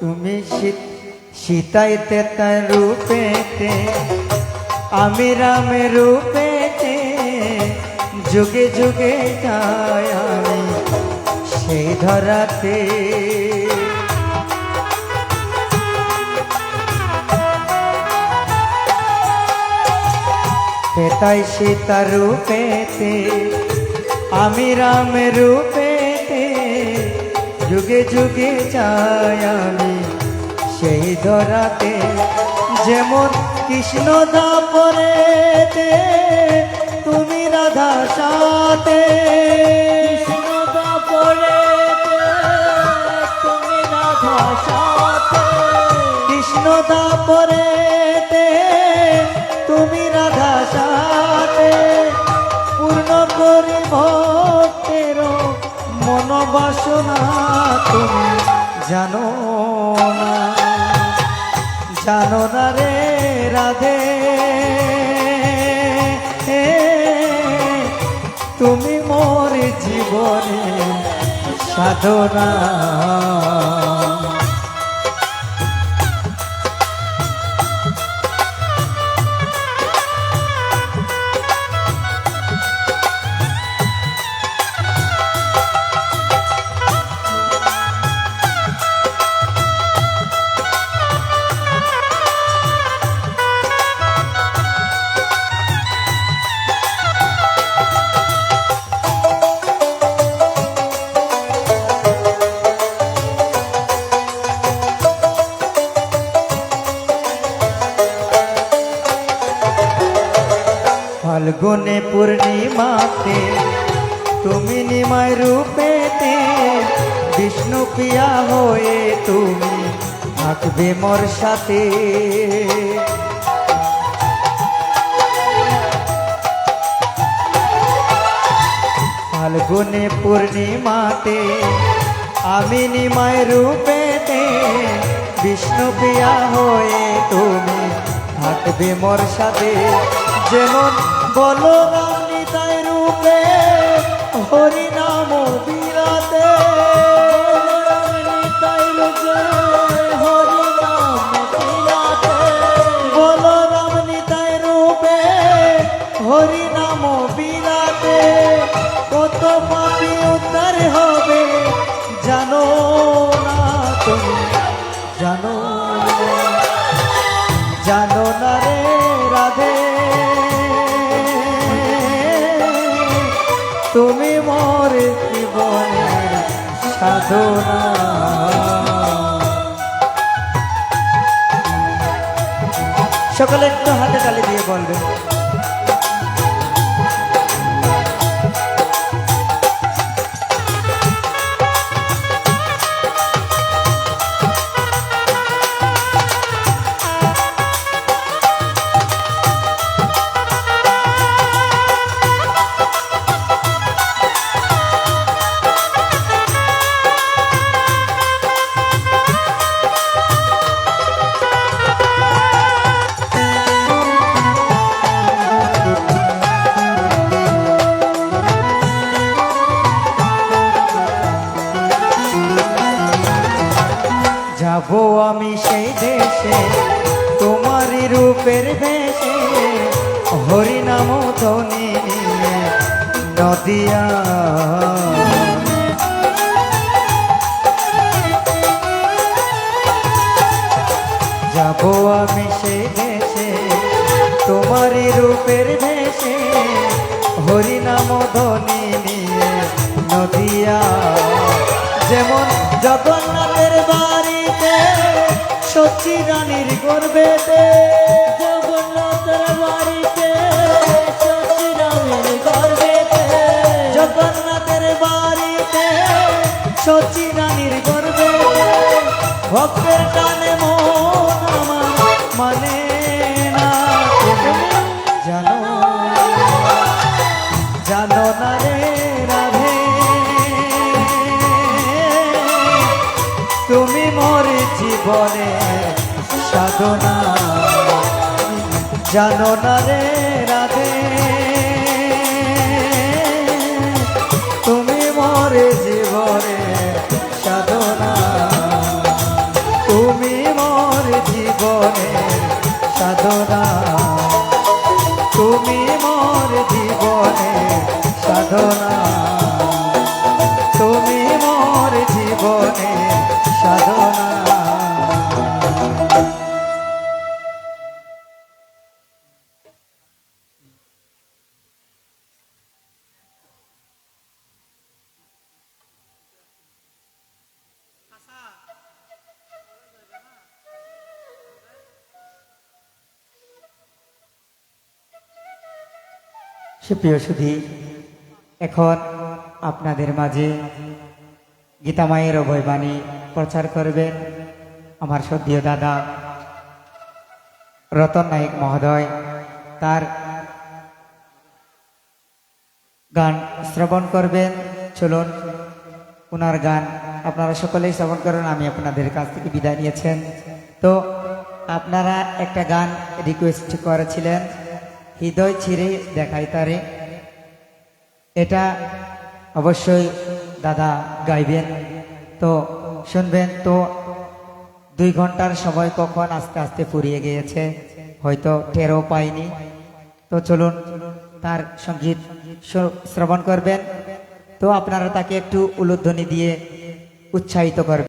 তুমি সীতাই তেতাই রূপেতে, আমি রামের রূপেতে, যুগে যুগে যাই আমি সেই ধরাতে। তেতাই সীতা রূপেতে, আমি রামের রূপেতে, যুগে যুগে যাই আমি সেই ধরাতে। যেমন কৃষ্ণ দাপরেতে, তুমি রাধা সাথে, কৃষ্ণ দাপরেতে, তুমি রাধা সাথে, কৃষ্ণ দাপরেতে, তুমি রাধা সাথে, পূর্ণ করি ভক্তের মনোবাসনা তুমি জানো না, জানো না রে রাধে, তুমি মোর জীবনে সাধনা। ফাল্গুনে পূর্ণিমাতে, তুমি নিমায় রূপেতে, বিষ্ণু প্রিয়া হয়ে তুমি থাকবে মোর সাথে। ফাল্গুনে পূর্ণিমাতে, আমি নিমায় রূপেতে, বিষ্ণু প্রিয়া হয়ে তুমি থাকবে মোর সাথে। যেমন বলরাম নিতাই রূপে, হরি নাম বিরাতে, বলরাম নিতাই রূপে, হরি নাম বিরাতে, বলরাম নিতাই রূপে, হরি নাম বিরাতে, কত পাপী উদ্ধার হবে জানো না তুমি, জানো জানো না রে রাধে, তুমি মোর জীবনের সাধনা। সকলে একটু হাতে তালি দিয়ে বলবে, যাবো আমি সেই দেশে তোমারই রূপের বেশে, হরি নাম ধ্বনি নিয়ে নদিয়া। যাবো আমি সেই দেশে তোমারই রূপের বেশে, হরি নাম ধ্বনি নিয়ে নদিয়া। যেমন জগন্নাথের বাড়িতে, সচি রানীর গর্বেতে, জগন্নাথের বাড়িতে, সচি রানীর গর্বেতে, জগন্নাথের বাড়িতে, সচি রানীর গর্বেতে, ভক্তের টানে মন আমার মানে না, তুমি জানো জানো না রে রাধে, তুমি মোর জীবনে সাধনা। জানো না রে রাধে, তুমি মোর জীবনে সাধনা। তুমি মোর জীবনের সাধনা, তুমি মোর জীবনের সাধনা, তুমি মোর জীবনের সাধনা। সুপ্রিয় সুধী, এখন আপনাদের মাঝে গীতামায়ের অভয়বাণী প্রচার করবেন আমার সদ্য দাদা রতন নায়ক মহোদয়। তার গান শ্রবণ করবেন। চলুন ওনার গান আপনারা সকলেই শ্রবণ করুন। আমি আপনাদের কাছ থেকে বিদায় নিয়েছেন। তো আপনারা একটা গান রিকোয়েস্ট করেছিলেন, হৃদয় ছিঁড়ে দেখাই তারে। এটা অবশ্যই দাদা গাইবেন, তো শুনবেন। তো 2 ঘন্টার সময় কখন আস্তে আস্তে ফুরিয়ে গিয়েছে, হয়তো টেরও পাইনি। তো চলুন তার সঙ্গীত শ্রবণ করবেন। তো আপনারা তাকে একটু উলুধ্বনি দিয়ে উৎসাহিত করবেন।